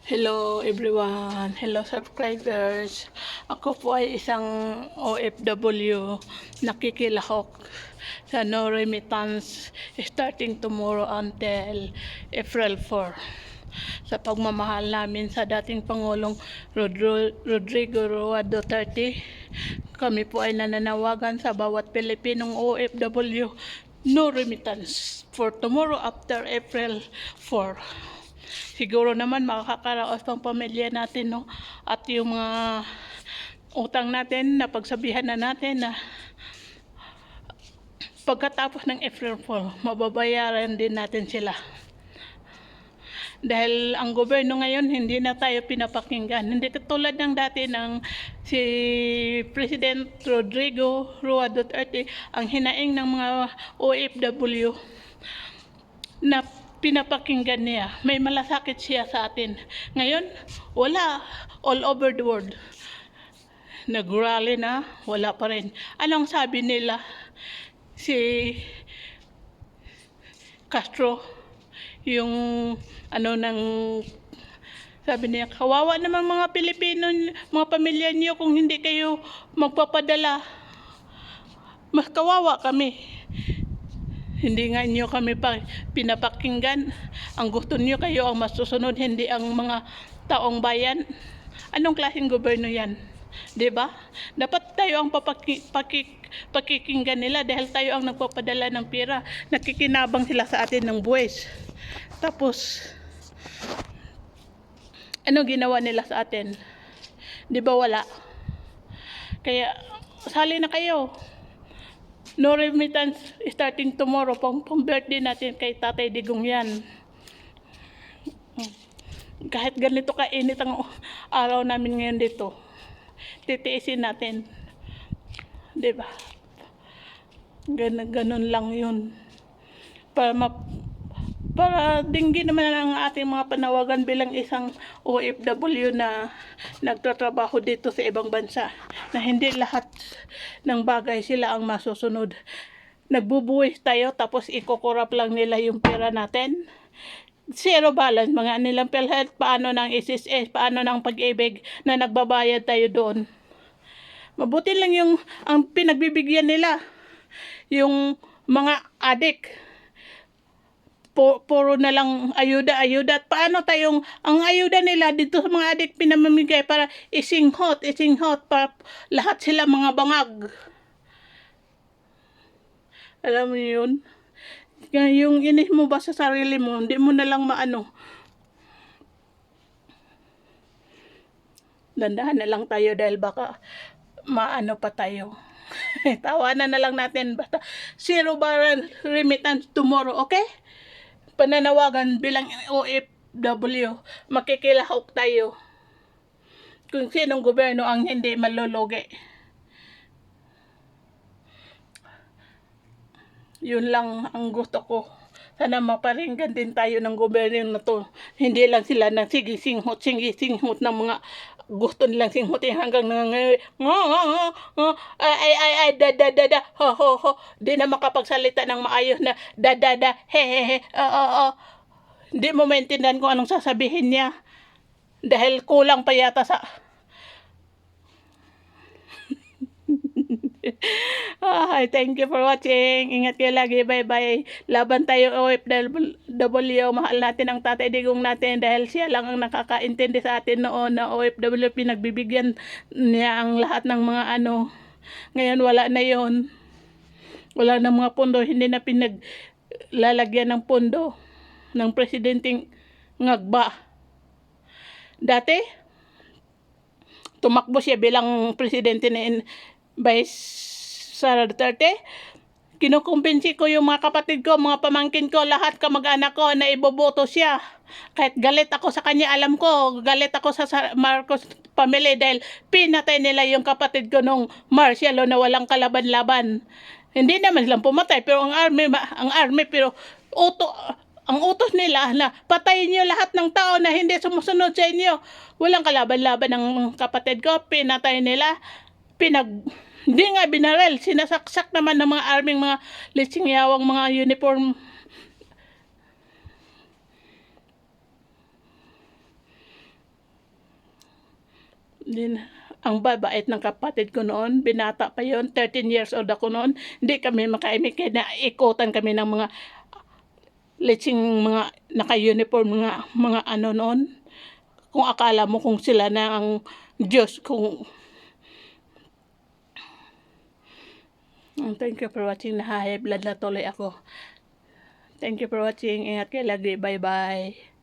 Hello everyone, hello subscribers. Ako po ay isang OFW nakikilahok sa no remittance starting tomorrow until April 4. Sa pagmamahal namin sa dating Pangulong Rodrigo Roa Duterte, kami po ay nananawagan sa bawat Pilipinong OFW no remittance for tomorrow after April 4. Siguro naman makakaraos pang pamilya natin, no? At yung mga utang natin, na pagsabihan na natin na pagkatapos ng April 4, mababayaran din natin sila. Dahil ang gobyerno ngayon, hindi na tayo pinapakinggan. Hindi katulad ng dati ng si President Rodrigo Roa Duterte, ang hinaing ng mga OFW na pinapakinggan niya. May malasakit siya sa atin. Ngayon, wala. All over the world. Nag-rally na, wala pa rin. Anong sabi nila? Si Castro, yung sabi niya, kawawa naman mga Pilipino, mga pamilya niyo kung hindi kayo magpapadala. Mas kawawa kami. Hindi nga niyo kami pinapakinggan. Ang gusto niyo kayo ang masusunod, hindi ang mga taong bayan. Anong klaseng gobyerno yan? 'Di ba? Dapat tayo ang pakikinggan nila dahil tayo ang nagpapadala ng pera. Nakikinabang sila sa atin ng buwis. Tapos, ano ginawa nila sa atin? 'Di ba wala? Kaya, sali na kayo. No remittance starting tomorrow, pang birthday natin kay Tatay Digong yan. Kahit ganito kainit ang araw namin ngayon dito, titiisin natin. Diba? Ganun lang yun. Para dinggin naman ang ating mga panawagan bilang isang OFW na nagtatrabaho dito sa ibang bansa, na hindi lahat ng bagay sila ang masusunod. Nagbubuwis tayo tapos ikokorap lang nila yung pera natin. Zero balance, mga nilang PhilHealth, paano ng SSS, paano ng Pag-ibig na nagbabayad tayo doon. Mabuti lang yung ang pinagbibigyan nila, yung mga adik. Puro na lang ayuda. At paano tayong, ang ayuda nila dito sa mga adik pinamamigay para isinghot, para lahat sila mga bangag. Alam mo yun? Yung inis mo ba sa sarili mo, hindi mo na lang maano. Dandahan na lang tayo dahil baka maano pa tayo. Tawanan na lang natin, basta zero remittance tomorrow, okay? Pananawagan bilang OFW, makikilahok tayo kung sinong gobyerno ang hindi malulugi. Yun lang ang gusto ko. Sana maparinggan din tayo ng gobyerno na to. Hindi lang sila nang singhot ng mga gusto nilang singhutin hanggang ay ho di na makapagsalita ng maayos na he di mo maintindihan kung anong sasabihin niya dahil kulang pa yata sa thank you for watching. Ingat kayo lagi. Bye-bye. Laban tayo OFW. Mahal natin ang Tatay Digong natin dahil siya lang ang nakakaintindi sa atin noon na OFW. Pinagbibigyan niya ang lahat ng mga ano. Ngayon wala na yon. Wala na mga pondo. Hindi na pinaglalagyan ng pondo ng presidenteng ngagba. Dati, tumakbo siya bilang presidente ni Vice Sara Duterte. Kinukumbinsi ko yung mga kapatid ko, mga pamangkin ko, lahat kamag-anak ko na iboboto siya. Kahit galit ako sa kanya, alam ko, galit ako sa Marcos family dahil pinatay nila yung kapatid ko nung Marcialo na walang kalaban-laban. Hindi naman silang pumatay, pero ang army pero ang utos nila na patayin niyo lahat ng tao na hindi sumusunod sa inyo. Walang kalaban-laban ng kapatid ko, pinatay nila, hindi nga binarel, sinasaksak naman ng mga arming mga litsingyawang mga uniform. Din, ang babait ng kapatid ko noon, binata pa yon, 13 years old ako noon, hindi kami makaimik, kaya naikutan kami ng mga litsing mga naka-uniform, mga ano noon. Kung akala mo kung sila na ang Diyos, kung... Thank you for watching. High blood na tuloy ako. Thank you for watching. Ingat kayo lagi. Bye-bye.